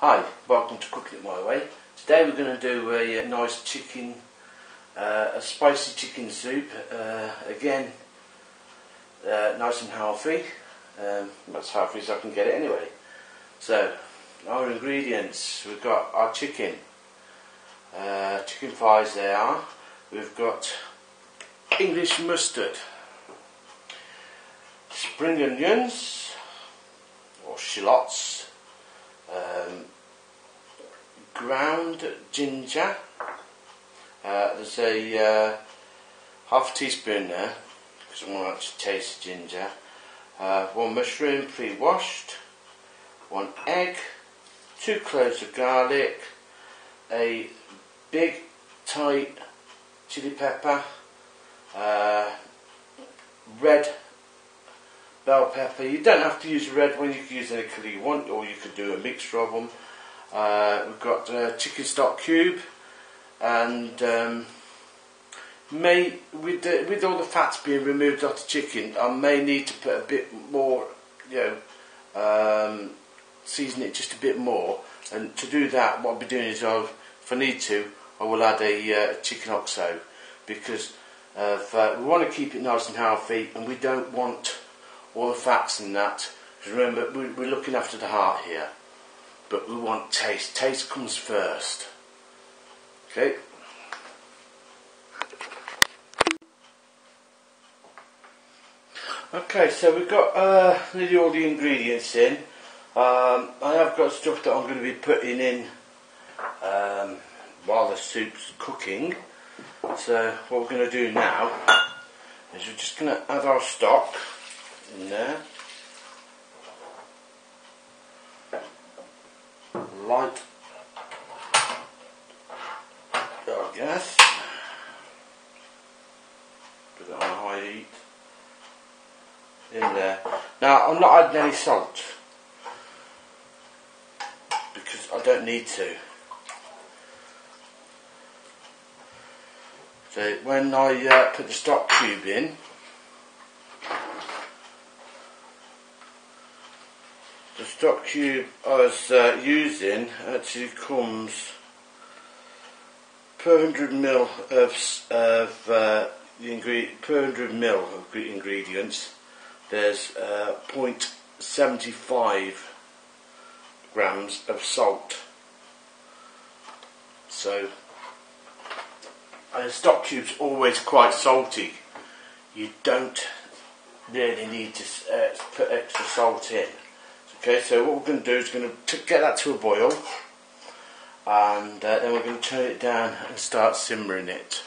Hi, welcome to Cooking It My Way. Today we're going to do a nice chicken, a spicy chicken soup. Again, nice and healthy. As healthy as I can get it anyway. So, our ingredients, we've got our chicken thighs they are. We've got English mustard, spring onions or shallots, ground ginger. There's a half a teaspoon there because I want to taste ginger. One mushroom pre-washed, one egg, 2 cloves of garlic, a big tight chili pepper, red bell pepper. You don't have to use a red one, you can use any colour you want, or you could do a mixture of them. We've got chicken stock cube, and with all the fats being removed off the chicken, I may need to put a bit more, season it just a bit more. And to do that, what I'll be doing is, if I need to, I will add a chicken oxo, because we want to keep it nice and healthy, and we don't want all the fats in that. Because remember, we're looking after the heart here, but we want taste. Taste comes first. Okay. Okay, so we've got nearly all the ingredients in. I have got stuff that I'm going to be putting in while the soup's cooking. So what we're going to do now is we're just going to add our stock in there. Light our gas. Put it on a high heat. In there. Now I'm not adding any salt because I don't need to. So when I put the stock cube in, the stock cube I was using actually comes per 100 ml of per 100 ml of ingredients. There's 0.75 grams of salt. So a stock cube's always quite salty. You don't really need to put extra salt in. Okay, so what we're going to do is going to get that to a boil, and then we're going to turn it down and start simmering it.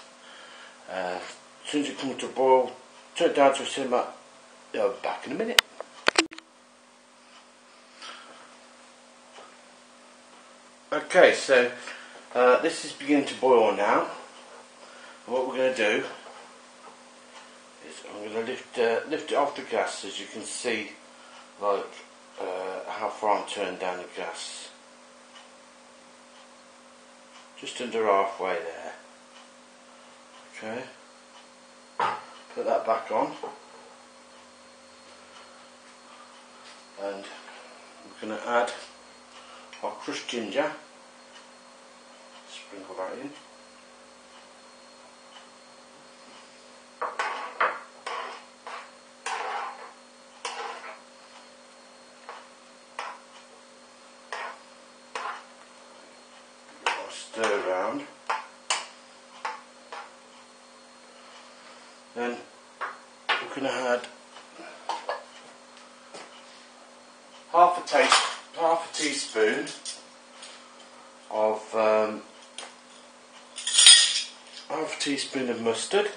As soon as it comes to a boil, turn it down to a simmer. I'll be back in a minute. Okay, so this is beginning to boil now. And what we're going to do is I'm going to lift it off the gas, as you can see, like how far I'm turning down the gas. Just under halfway there. Okay. Put that back on. And we're going to add our crushed ginger. Sprinkle that in. Stir around. Then we're going to add half a teaspoon of mustard.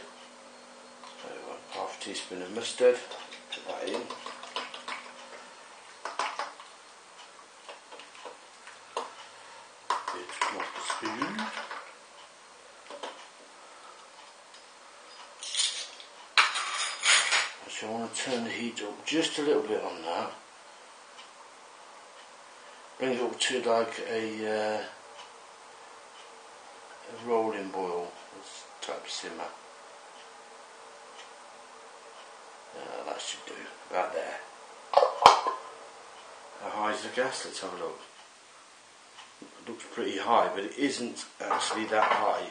So half a teaspoon of mustard. Put that in. Come off the spoon. So I want to turn the heat up just a little bit on that. Bring it up to like a rolling boil, this type of simmer. That should do, about there. How high is the gas? Let's have a look. looks pretty high, but it isn't actually that high.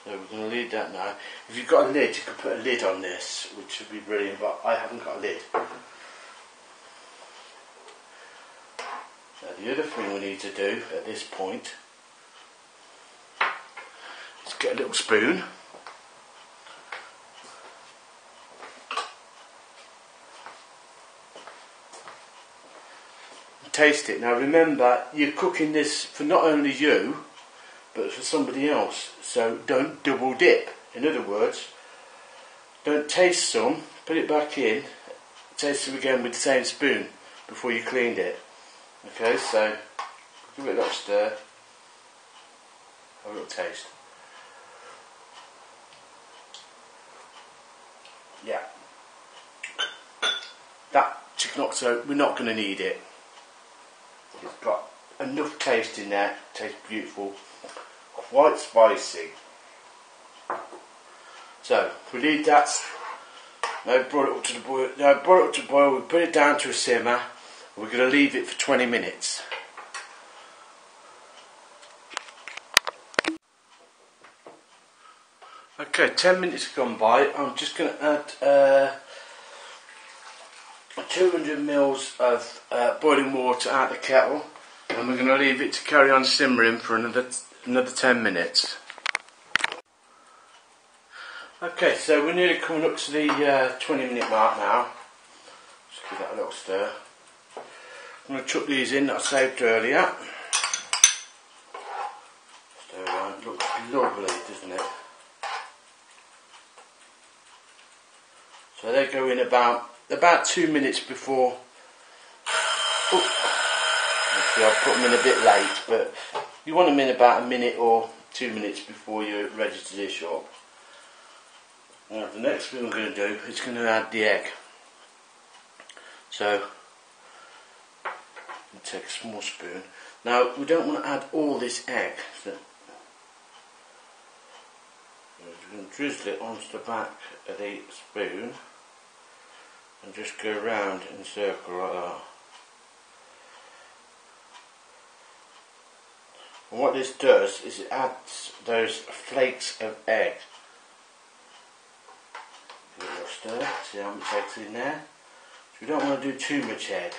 So we're going to leave that now. If you've got a lid, you could put a lid on this, which would be brilliant, but I haven't got a lid. Now the other thing we need to do at this point is get a little spoon. Taste it. Now remember, you're cooking this for not only you, but for somebody else. So don't double dip. In other words, don't taste some, put it back in, taste it again with the same spoon before you cleaned it. Okay, so give it a little stir, have a little taste. Yeah. That chicken oxo, we're not going to need it. It's got enough taste in there, tastes beautiful, quite spicy. So we leave that. Now brought it up to the boil. Now brought it up to boil. We put it down to a simmer. We're going to leave it for 20 minutes. Okay, 10 minutes have gone by. I'm just going to add 200 ml of boiling water out of the kettle, and we're going to leave it to carry on simmering for another 10 minutes. Okay, so we're nearly coming up to the 20-minute mark now. Just give that a little stir. I'm going to chuck these in that I saved earlier. Stir around. Looks lovely, doesn't it? So they go in about 2 minutes before. Actually, I'll put them in a bit late, but you want them in about a minute or 2 minutes before you're ready to dish up. Now, the next thing we're going to do is going to add the egg. So, take a small spoon. Now, we don't want to add all this egg. So, we're going to drizzle it onto the back of the spoon and just go around in a circle like that. And what this does is it adds those flakes of egg. Give it a little stir, see how much egg's in there. So we don't want to do too much egg.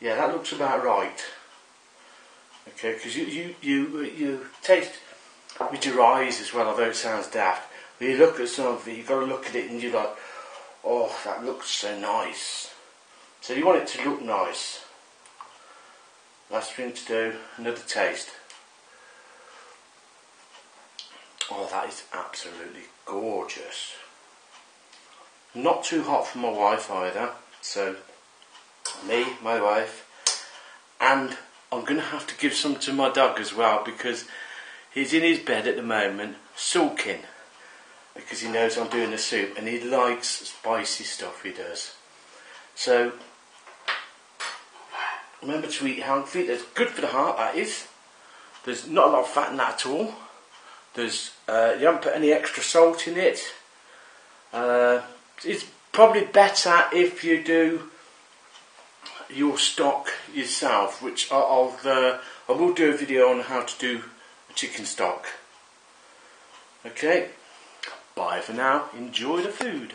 Yeah, that looks about right. Okay, because you taste with your eyes as well, although it sounds daft. When you look at something, you've got to look at it and you're like, oh, that looks so nice. So you want it to look nice. Last thing to do, another taste. Oh, that is absolutely gorgeous. Not too hot for my wife either. So, me, my wife, and I'm going to have to give some to my dog as well, because he's in his bed at the moment, sulking, because he knows I'm doing the soup, and he likes spicy stuff, he does. So, remember to eat healthy. That's good for the heart, that is. There's not a lot of fat in that at all. There's you haven't put any extra salt in it. It's probably better if you do your stock yourself, which I will do a video on how to do a chicken stock. Okay, bye for now. Enjoy the food.